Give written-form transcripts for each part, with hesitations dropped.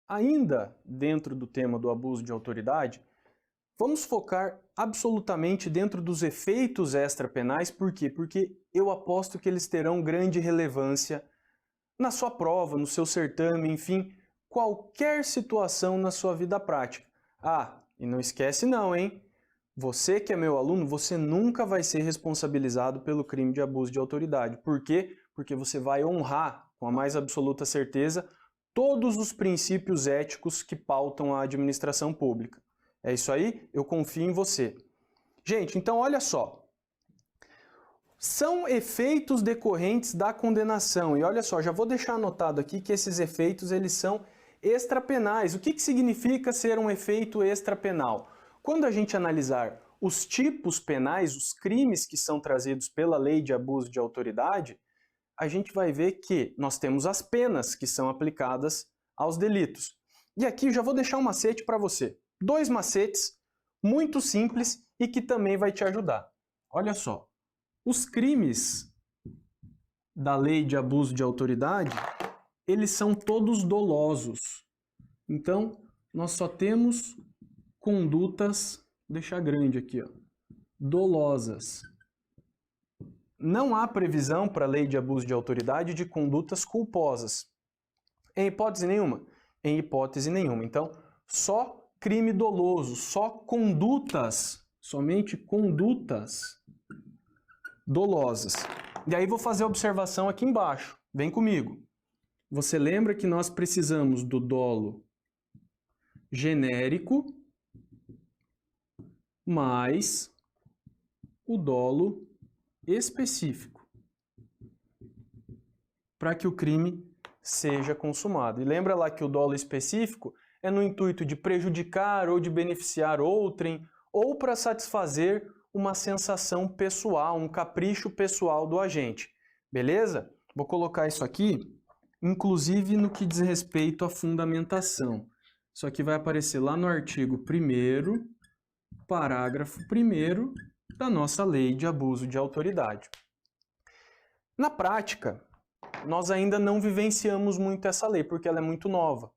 Ainda dentro do tema do abuso de autoridade, vamos focar absolutamente dentro dos efeitos extrapenais. Por quê? Porque eu aposto que eles terão grande relevância na sua prova, no seu certame, enfim, qualquer situação na sua vida prática. Ah, e não esquece não, hein? Você que é meu aluno, você nunca vai ser responsabilizado pelo crime de abuso de autoridade. Por quê? Porque você vai honrar, com a mais absoluta certeza, todos os princípios éticos que pautam a administração pública. É isso aí? Eu confio em você. Gente, então olha só. São efeitos decorrentes da condenação. E olha só, já vou deixar anotado aqui que esses efeitos eles são extrapenais. O que significa ser um efeito extrapenal? Quando a gente analisar os tipos penais, os crimes que são trazidos pela lei de abuso de autoridade, a gente vai ver que nós temos as penas que são aplicadas aos delitos. E aqui eu já vou deixar um macete para você. 2 macetes muito simples e que também vai te ajudar. Olha só, os crimes da lei de abuso de autoridade, eles são todos dolosos. Então, nós só temos condutas, vou deixar grande aqui, ó, dolosas. Não há previsão para a lei de abuso de autoridade de condutas culposas. Em hipótese nenhuma? Em hipótese nenhuma. Então, só crime doloso, só condutas, somente condutas dolosas. E aí vou fazer a observação aqui embaixo. Vem comigo. Você lembra que nós precisamos do dolo genérico mais o dolo específico para que o crime seja consumado. E lembra lá que o dolo específico é no intuito de prejudicar ou de beneficiar outrem ou para satisfazer uma sensação pessoal, um capricho pessoal do agente. Beleza? Vou colocar isso aqui, inclusive no que diz respeito à fundamentação. Isso aqui vai aparecer lá no artigo 1º, parágrafo 1º da nossa lei de abuso de autoridade. Na prática, nós ainda não vivenciamos muito essa lei, porque ela é muito nova.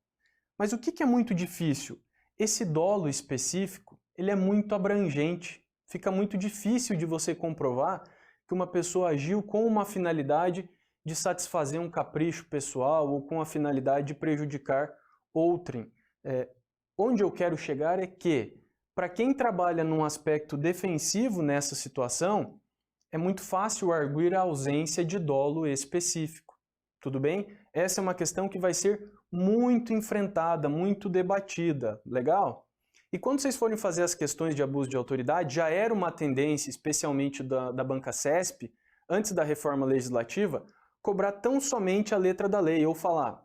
Mas o que é muito difícil? Esse dolo específico, ele é muito abrangente. Fica muito difícil de você comprovar que uma pessoa agiu com uma finalidade de satisfazer um capricho pessoal ou com a finalidade de prejudicar outrem. Onde eu quero chegar é que, para quem trabalha num aspecto defensivo nessa situação, é muito fácil arguir a ausência de dolo específico. Tudo bem? Essa é uma questão que vai ser muito enfrentada, muito debatida. Legal? E quando vocês forem fazer as questões de abuso de autoridade, já era uma tendência, especialmente da banca CESP, antes da reforma legislativa, cobrar tão somente a letra da lei, ou falar,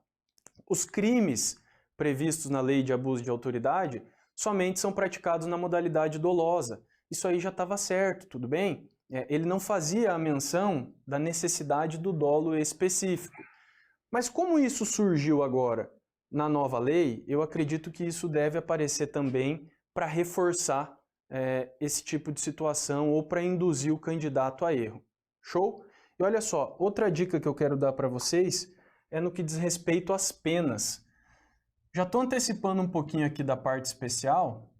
os crimes previstos na lei de abuso de autoridade somente são praticados na modalidade dolosa. Isso aí já estava certo, tudo bem? Ele não fazia a menção da necessidade do dolo específico. Mas como isso surgiu agora na nova lei, eu acredito que isso deve aparecer também para reforçar esse tipo de situação ou para induzir o candidato a erro. Show? E olha só, outra dica que eu quero dar para vocês é no que diz respeito às penas. Já estou antecipando um pouquinho aqui da parte especial,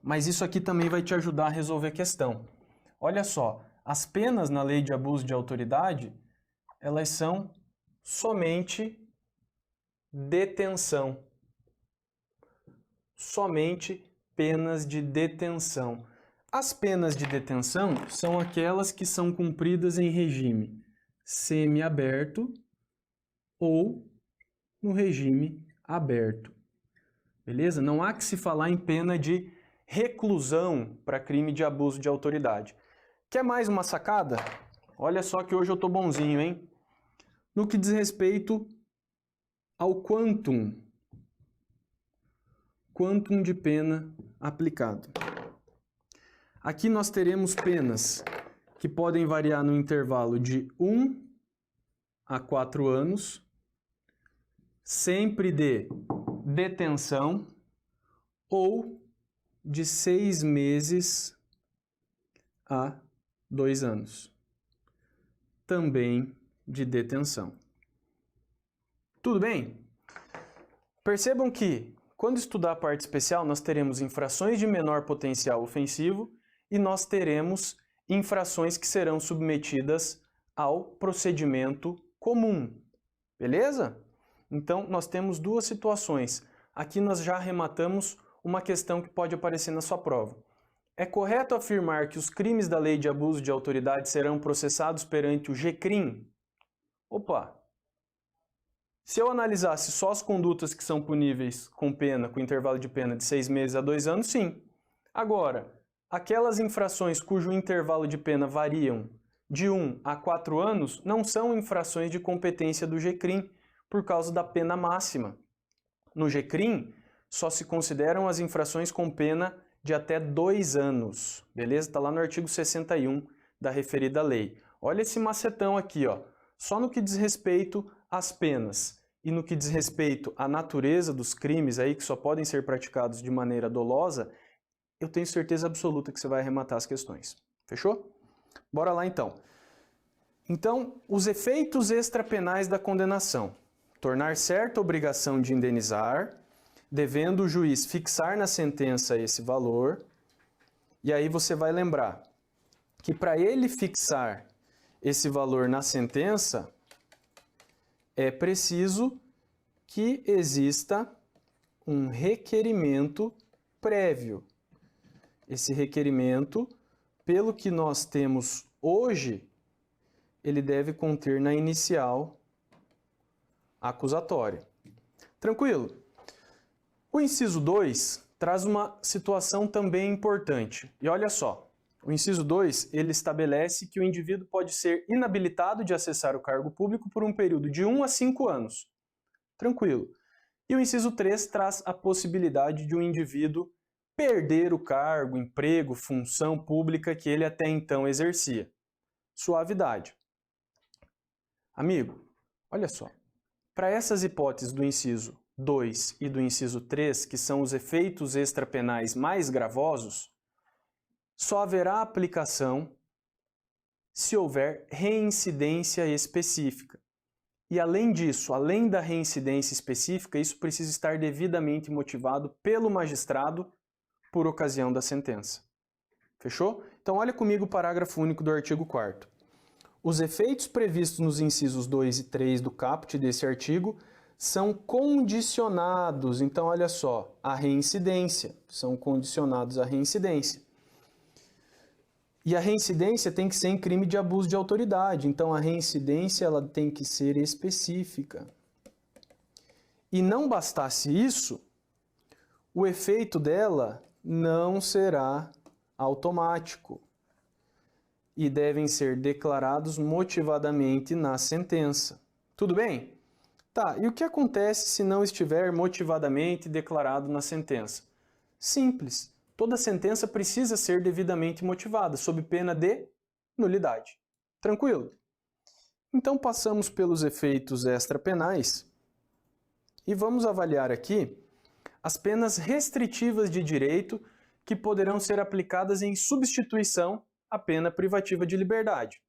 mas isso aqui também vai te ajudar a resolver a questão. Olha só, as penas na lei de abuso de autoridade, elas são somente detenção. Somente penas de detenção. As penas de detenção são aquelas que são cumpridas em regime semiaberto ou no regime aberto. Beleza? Não há que se falar em pena de reclusão para crime de abuso de autoridade. Quer mais uma sacada? Olha só que hoje eu tô bonzinho, hein? No que diz respeito ao quantum de pena aplicado. Aqui nós teremos penas que podem variar no intervalo de 1 a 4 anos, sempre de detenção, ou de 6 meses a 2 anos, também de detenção. Tudo bem? Percebam que, quando estudar a parte especial, nós teremos infrações de menor potencial ofensivo e nós teremos infrações que serão submetidas ao procedimento comum. Beleza? Então, nós temos duas situações. Aqui nós já arrematamos uma questão que pode aparecer na sua prova. É correto afirmar que os crimes da lei de abuso de autoridade serão processados perante o GCRIM? Opa! Se eu analisasse só as condutas que são puníveis com pena, com intervalo de pena de 6 meses a 2 anos, sim. Agora, aquelas infrações cujo intervalo de pena variam de 1 a 4 anos não são infrações de competência do GCRIM por causa da pena máxima. No GCRIM, só se consideram as infrações com pena de até 2 anos. Beleza? Está lá no artigo 61 da referida lei. Olha esse macetão aqui, ó. Só no que diz respeito às penas e no que diz respeito à natureza dos crimes aí que só podem ser praticados de maneira dolosa, eu tenho certeza absoluta que você vai arrematar as questões. Fechou? Bora lá então. Então, os efeitos extrapenais da condenação. Tornar certa a obrigação de indenizar, devendo o juiz fixar na sentença esse valor. E aí você vai lembrar que para ele fixar esse valor na sentença, é preciso que exista um requerimento prévio. Esse requerimento, pelo que nós temos hoje, ele deve conter na inicial acusatória. Tranquilo? O inciso 2 traz uma situação também importante. E olha só, o inciso 2, ele estabelece que o indivíduo pode ser inabilitado de acessar o cargo público por um período de 1 a 5 anos. Tranquilo. E o inciso 3 traz a possibilidade de um indivíduo perder o cargo, emprego, função pública que ele até então exercia. Suavidade. Amigo, olha só. Para essas hipóteses do inciso 2 e do inciso 3, que são os efeitos extrapenais mais gravosos, só haverá aplicação se houver reincidência específica. E além disso, além da reincidência específica, isso precisa estar devidamente motivado pelo magistrado por ocasião da sentença. Fechou? Então olha comigo o parágrafo único do artigo 4º. Os efeitos previstos nos incisos 2 e 3 do caput desse artigo são condicionados, então olha só, à reincidência, são condicionados à reincidência. E a reincidência tem que ser em crime de abuso de autoridade, então a reincidência ela tem que ser específica. E não bastasse isso, o efeito dela não será automático e devem ser declarados motivadamente na sentença. Tudo bem? Tá, e o que acontece se não estiver motivadamente declarado na sentença? Simples. Toda sentença precisa ser devidamente motivada, sob pena de nulidade. Tranquilo? Então passamos pelos efeitos extrapenais e vamos avaliar aqui as penas restritivas de direito que poderão ser aplicadas em substituição à pena privativa de liberdade.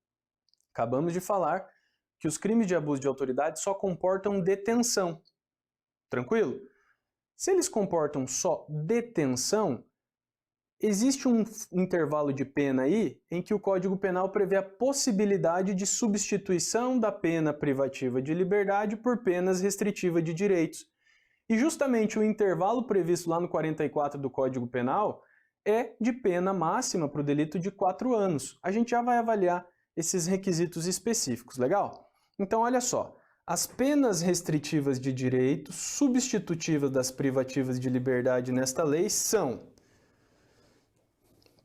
Acabamos de falar que os crimes de abuso de autoridade só comportam detenção. Tranquilo? Se eles comportam só detenção, existe um intervalo de pena aí em que o Código Penal prevê a possibilidade de substituição da pena privativa de liberdade por penas restritivas de direitos. E justamente o intervalo previsto lá no 44 do Código Penal é de pena máxima para o delito de 4 anos. A gente já vai avaliar esses requisitos específicos, legal? Então olha só, as penas restritivas de direito substitutivas das privativas de liberdade nesta lei são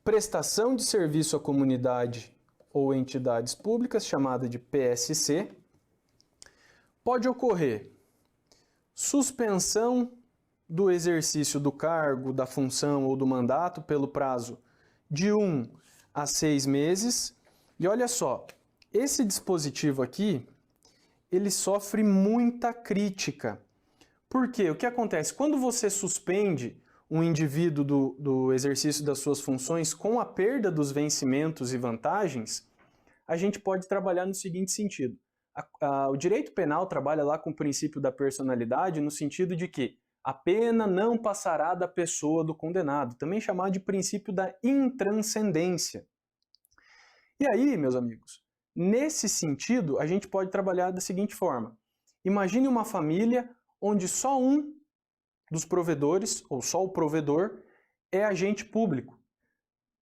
prestação de serviço à comunidade ou entidades públicas, chamada de PSC. Pode ocorrer suspensão do exercício do cargo, da função ou do mandato pelo prazo de 1 a 6 meses. E olha só, esse dispositivo aqui, ele sofre muita crítica. Por quê? O que acontece? Quando você suspende um indivíduo do exercício das suas funções com a perda dos vencimentos e vantagens, a gente pode trabalhar no seguinte sentido. O direito penal trabalha lá com o princípio da personalidade no sentido de que A pena não passará da pessoa do condenado, também chamado de princípio da intranscendência. E aí, meus amigos, nesse sentido, a gente pode trabalhar da seguinte forma. Imagine uma família onde só um dos provedores, ou só o provedor, é agente público.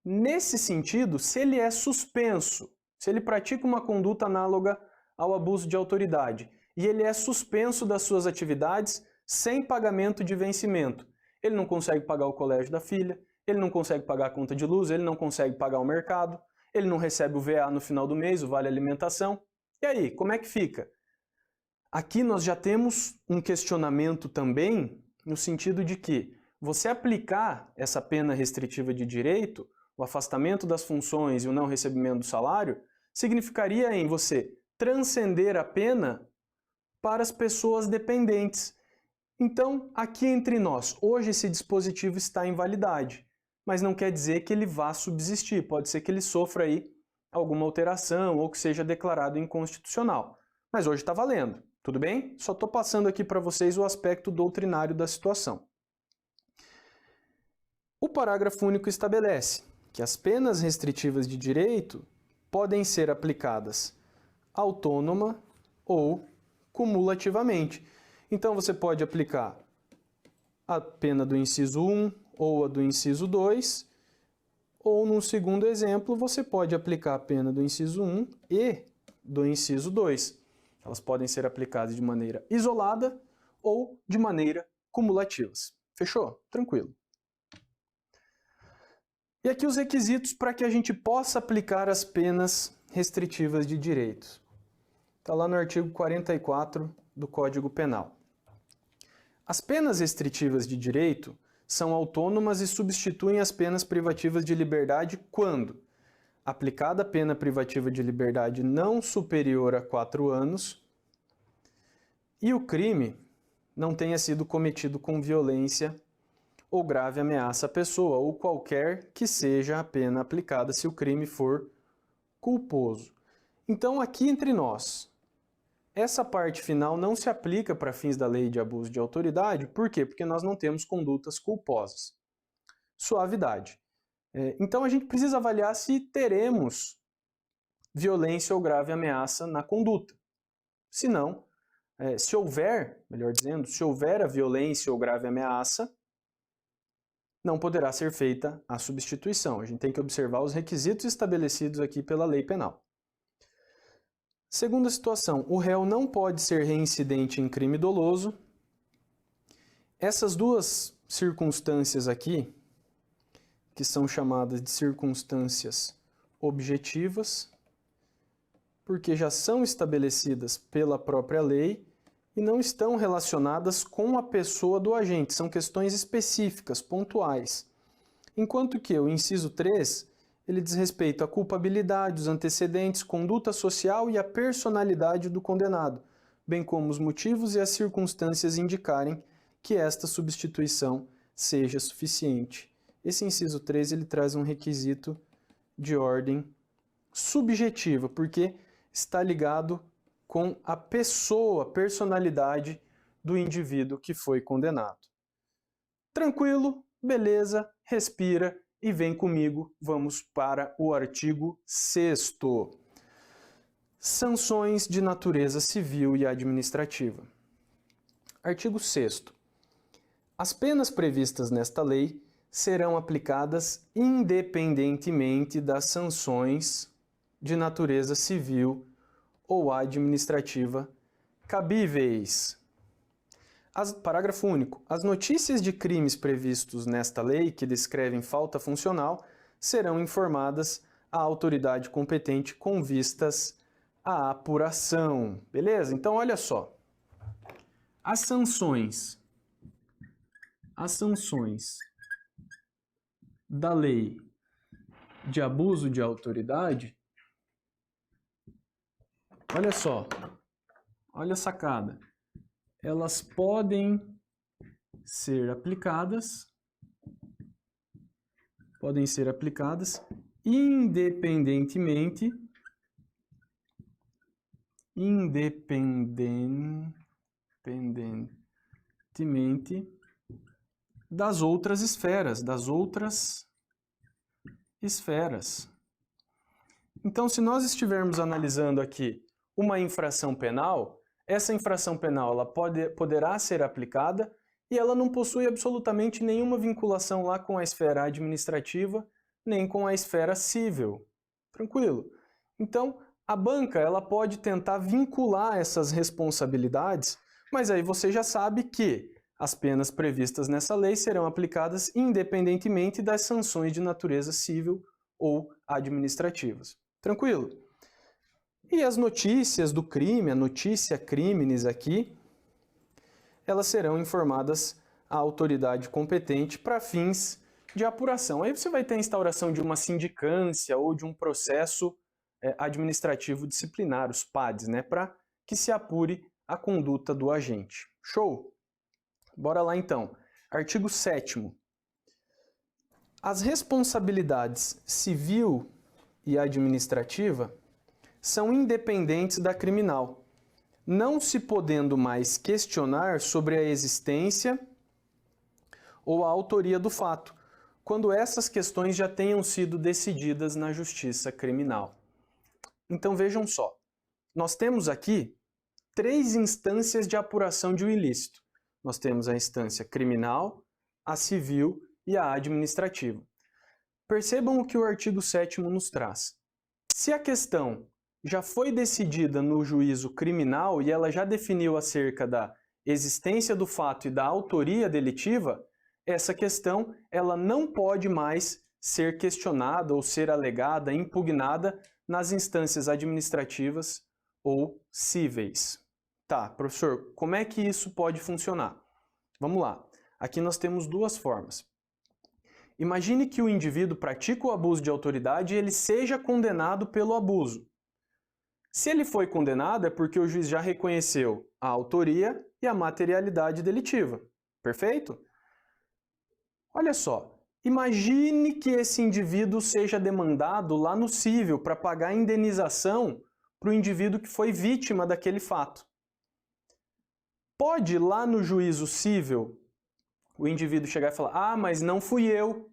Nesse sentido, se ele é suspenso, se ele pratica uma conduta análoga ao abuso de autoridade, e ele é suspenso das suas atividades sem pagamento de vencimento, ele não consegue pagar o colégio da filha, ele não consegue pagar a conta de luz, ele não consegue pagar o mercado, ele não recebe o VA no final do mês, o Vale Alimentação. E aí, como é que fica? Aqui nós já temos um questionamento também no sentido de que você aplicar essa pena restritiva de direito, o afastamento das funções e o não recebimento do salário, significaria em você transcender a pena para as pessoas dependentes. Então, aqui entre nós, hoje esse dispositivo está em validade, mas não quer dizer que ele vá subsistir, pode ser que ele sofra aí alguma alteração ou que seja declarado inconstitucional. Mas hoje está valendo, tudo bem? Só estou passando aqui para vocês o aspecto doutrinário da situação. O parágrafo único estabelece que as penas restritivas de direito podem ser aplicadas autônoma ou cumulativamente. Então você pode aplicar a pena do inciso 1 ou a do inciso 2, ou num segundo exemplo você pode aplicar a pena do inciso 1 e do inciso 2. Elas podem ser aplicadas de maneira isolada ou de maneira cumulativas. Fechou? Tranquilo. E aqui os requisitos para que a gente possa aplicar as penas restritivas de direitos. Está lá no artigo 44 do Código Penal. As penas restritivas de direito são autônomas e substituem as penas privativas de liberdade quando aplicada a pena privativa de liberdade não superior a 4 anos e o crime não tenha sido cometido com violência ou grave ameaça à pessoa, ou qualquer que seja a pena aplicada se o crime for culposo. Então, aqui entre nós, essa parte final não se aplica para fins da lei de abuso de autoridade. Por quê? Porque nós não temos condutas culposas. Suavidade. Então, a gente precisa avaliar se teremos violência ou grave ameaça na conduta. Se não, se houver, melhor dizendo, se houver a violência ou grave ameaça, não poderá ser feita a substituição. A gente tem que observar os requisitos estabelecidos aqui pela lei penal. Segunda situação, o réu não pode ser reincidente em crime doloso. Essas duas circunstâncias aqui, que são chamadas de circunstâncias objetivas, porque já são estabelecidas pela própria lei e não estão relacionadas com a pessoa do agente, são questões específicas, pontuais. Enquanto que o inciso 3, ele diz respeito à culpabilidade, os antecedentes, conduta social e a personalidade do condenado, bem como os motivos e as circunstâncias indicarem que esta substituição seja suficiente. Esse inciso 3, ele traz um requisito de ordem subjetiva, porque está ligado com a pessoa, a personalidade do indivíduo que foi condenado. Tranquilo? Beleza? Respira e vem comigo. Vamos para o artigo 6º. Sanções de natureza civil e administrativa. Artigo 6º. As penas previstas nesta lei serão aplicadas independentemente das sanções de natureza civil ou administrativa cabíveis. Parágrafo único. As notícias de crimes previstos nesta lei que descrevem falta funcional serão informadas à autoridade competente com vistas à apuração. Beleza? Então, olha só. As sanções da lei de abuso de autoridade, olha só, olha a sacada. Elas podem ser aplicadas independentemente das outras esferas. Então, se nós estivermos analisando aqui uma infração penal, essa infração penal ela poderá ser aplicada e ela não possui absolutamente nenhuma vinculação lá com a esfera administrativa, nem com a esfera civil. Tranquilo? Então, a banca ela pode tentar vincular essas responsabilidades, mas aí você já sabe que as penas previstas nessa lei serão aplicadas independentemente das sanções de natureza civil ou administrativas. Tranquilo? E as notícias do crime, a notícia crimes aqui, elas serão informadas à autoridade competente para fins de apuração. Aí você vai ter a instauração de uma sindicância ou de um processo administrativo disciplinar, os PADs, né, para que se apure a conduta do agente. Show? Bora lá então. Artigo 7º. As responsabilidades civil e administrativa são independentes da criminal, não se podendo mais questionar sobre a existência ou a autoria do fato, quando essas questões já tenham sido decididas na justiça criminal. Então vejam só, nós temos aqui 3 instâncias de apuração de um ilícito. Nós temos a instância criminal, a civil e a administrativa. Percebam o que o artigo 7º nos traz. Se a questão já foi decidida no juízo criminal e ela já definiu acerca da existência do fato e da autoria delitiva, essa questão ela não pode mais ser questionada ou ser alegada, impugnada nas instâncias administrativas ou cíveis. Tá, professor, como é que isso pode funcionar? Vamos lá. Aqui nós temos 2 formas. Imagine que o indivíduo pratica o abuso de autoridade e ele seja condenado pelo abuso. Se ele foi condenado é porque o juiz já reconheceu a autoria e a materialidade delitiva. Perfeito? Olha só, imagine que esse indivíduo seja demandado lá no cível para pagar a indenização para o indivíduo que foi vítima daquele fato. Pode lá no juízo cível o indivíduo chegar e falar: ah, mas não fui eu,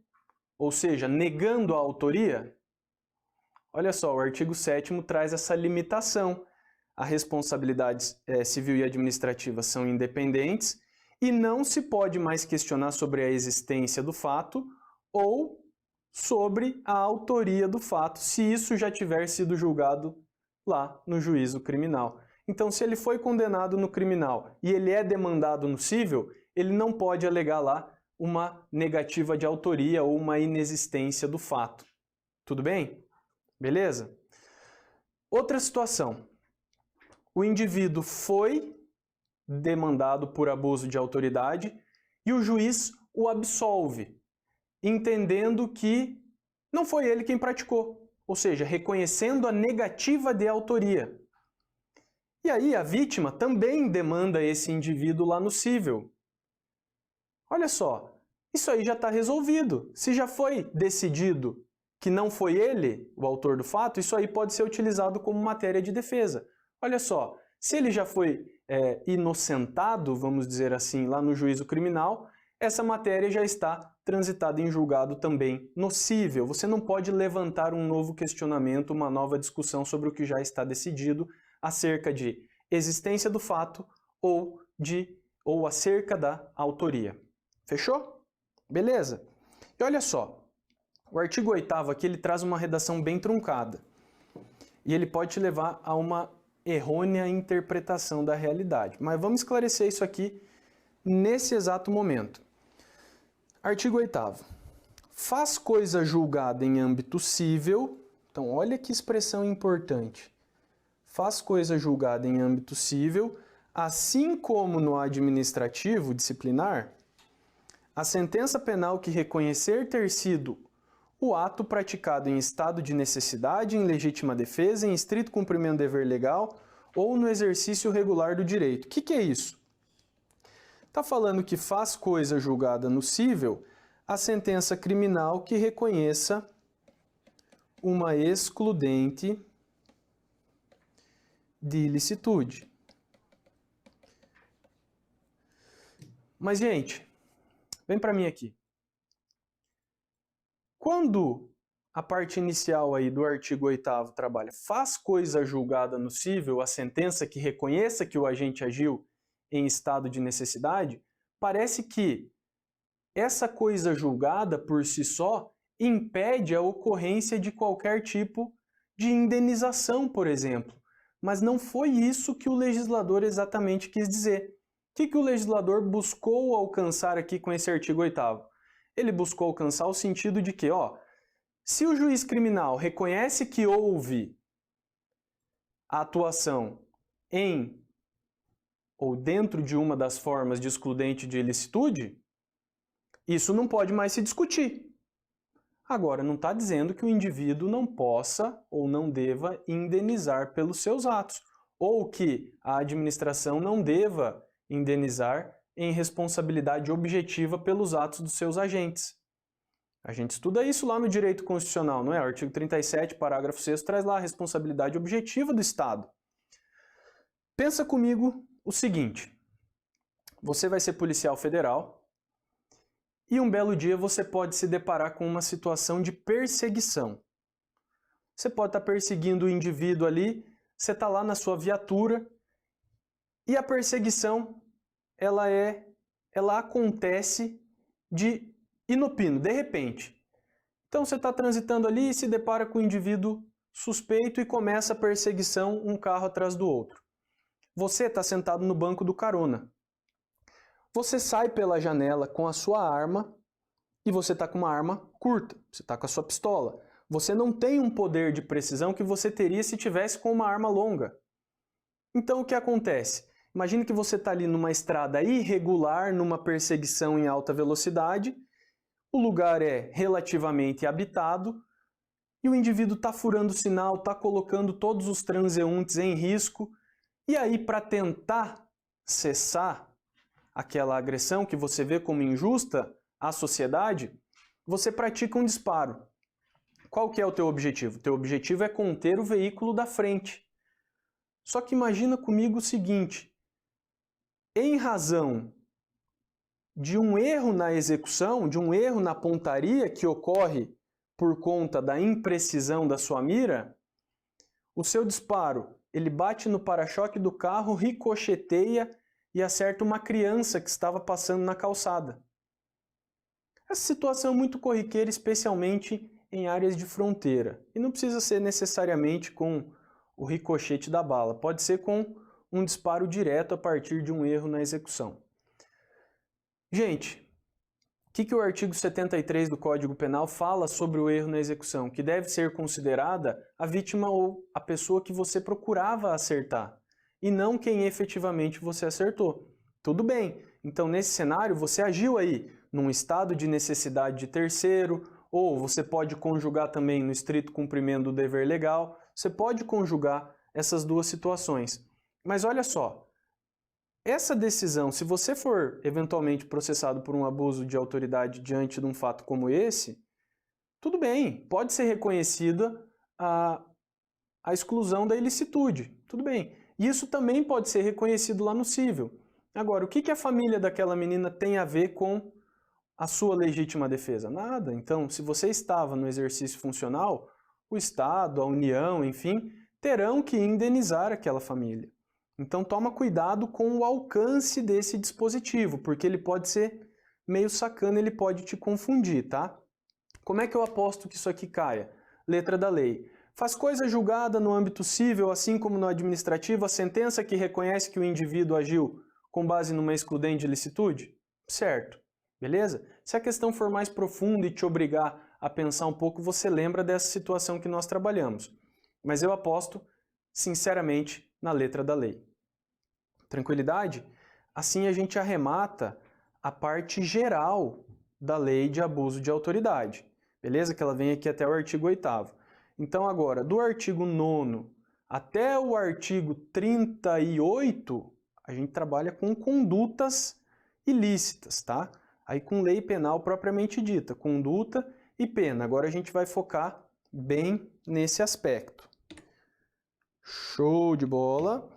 ou seja, negando a autoria? Olha só, o artigo 7º traz essa limitação. As responsabilidades civil e administrativa são independentes e não se pode mais questionar sobre a existência do fato ou sobre a autoria do fato, se isso já tiver sido julgado lá no juízo criminal. Então, se ele foi condenado no criminal e ele é demandado no cível, ele não pode alegar lá uma negativa de autoria ou uma inexistência do fato. Tudo bem? Beleza? Outra situação. O indivíduo foi demandado por abuso de autoridade e o juiz o absolve, entendendo que não foi ele quem praticou, ou seja, reconhecendo a negativa de autoria. E aí a vítima também demanda esse indivíduo lá no cível. Olha só, isso aí já está resolvido. Se já foi decidido que não foi ele o autor do fato, isso aí pode ser utilizado como matéria de defesa. Olha só, se ele já foi inocentado, vamos dizer assim, lá no juízo criminal, essa matéria já está transitada em julgado também no cível. Você não pode levantar um novo questionamento, uma nova discussão sobre o que já está decidido acerca de existência do fato ou acerca da autoria. Fechou? Beleza? E olha só, o artigo 8º aqui ele traz uma redação bem truncada e ele pode te levar a uma errônea interpretação da realidade. Mas vamos esclarecer isso aqui nesse exato momento. Artigo 8º. Faz coisa julgada em âmbito cível, então olha que expressão importante. Faz coisa julgada em âmbito cível, assim como no administrativo disciplinar, a sentença penal que reconhecer ter sido o ato praticado em estado de necessidade, em legítima defesa, em estrito cumprimento do dever legal ou no exercício regular do direito. O que é isso? Está falando que faz coisa julgada no cível a sentença criminal que reconheça uma excludente de ilicitude. Mas, gente, Vem para mim aqui. Quando a parte inicial aí do artigo 8º trabalha, faz coisa julgada nocível, a sentença que reconheça que o agente agiu em estado de necessidade, parece que essa coisa julgada por si só impede a ocorrência de qualquer tipo de indenização, por exemplo. Mas não foi isso que o legislador exatamente quis dizer. O que o legislador buscou alcançar aqui com esse artigo 8º? Ele buscou alcançar o sentido de que, se o juiz criminal reconhece que houve a atuação em ou dentro de uma das formas de excludente de ilicitude, isso não pode mais se discutir. Agora, não está dizendo que o indivíduo não possa ou não deva indenizar pelos seus atos, ou que a administração não deva indenizar em responsabilidade objetiva pelos atos dos seus agentes. A gente estuda isso lá no direito constitucional, não é? O artigo 37, parágrafo 6º, traz lá a responsabilidade objetiva do Estado. Pensa comigo o seguinte: você vai ser policial federal e um belo dia você pode se deparar com uma situação de perseguição. Você pode estar perseguindo o indivíduo ali, você está lá na sua viatura e a perseguição ela acontece de inopino, de repente. Então você está transitando ali e se depara com um indivíduo suspeito e começa a perseguição um carro atrás do outro. Você está sentado no banco do carona. Você sai pela janela com a sua arma e você está com uma arma curta, você está com a sua pistola. Você não tem um poder de precisão que você teria se tivesse com uma arma longa. Então o que acontece? Imagine que você está ali numa estrada irregular, numa perseguição em alta velocidade, o lugar é relativamente habitado e o indivíduo está furando o sinal, está colocando todos os transeuntes em risco, e aí para tentar cessar aquela agressão que você vê como injusta à sociedade, você pratica um disparo. Qual que é o teu objetivo? O teu objetivo é conter o veículo da frente. Só que imagina comigo o seguinte: em razão de um erro na execução, de um erro na pontaria que ocorre por conta da imprecisão da sua mira, o seu disparo, ele bate no para-choque do carro, ricocheteia e acerta uma criança que estava passando na calçada. Essa situação é muito corriqueira, especialmente em áreas de fronteira. E não precisa ser necessariamente com o ricochete da bala, pode ser com um disparo direto a partir de um erro na execução. Gente, o que o artigo 73 do Código Penal fala sobre o erro na execução? Que deve ser considerada a vítima ou a pessoa que você procurava acertar, e não quem efetivamente você acertou. Tudo bem, então nesse cenário você agiu aí num estado de necessidade de terceiro, ou você pode conjugar também no estrito cumprimento do dever legal, você pode conjugar essas duas situações. Mas olha só, essa decisão, se você for eventualmente processado por um abuso de autoridade diante de um fato como esse, tudo bem, pode ser reconhecida a exclusão da ilicitude, tudo bem. Isso também pode ser reconhecido lá no cível. Agora, o que a família daquela menina tem a ver com a sua legítima defesa? Nada. Então, se você estava no exercício funcional, o Estado, a União, enfim, terão que indenizar aquela família. Então toma cuidado com o alcance desse dispositivo, porque ele pode ser meio sacana, ele pode te confundir, tá? Como é que eu aposto que isso aqui caia? Letra da lei. Faz coisa julgada no âmbito civil, assim como no administrativo, a sentença que reconhece que o indivíduo agiu com base numa excludente de ilicitude? Certo. Beleza? Se a questão for mais profunda e te obrigar a pensar um pouco, você lembra dessa situação que nós trabalhamos. Mas eu aposto, sinceramente, na letra da lei. Tranquilidade? Assim a gente arremata a parte geral da lei de abuso de autoridade. Beleza? Que ela vem aqui até o artigo 8º. Então agora, do artigo 9º até o artigo 38, a gente trabalha com condutas ilícitas, tá? Aí com lei penal propriamente dita, conduta e pena. Agora a gente vai focar bem nesse aspecto. Show de bola!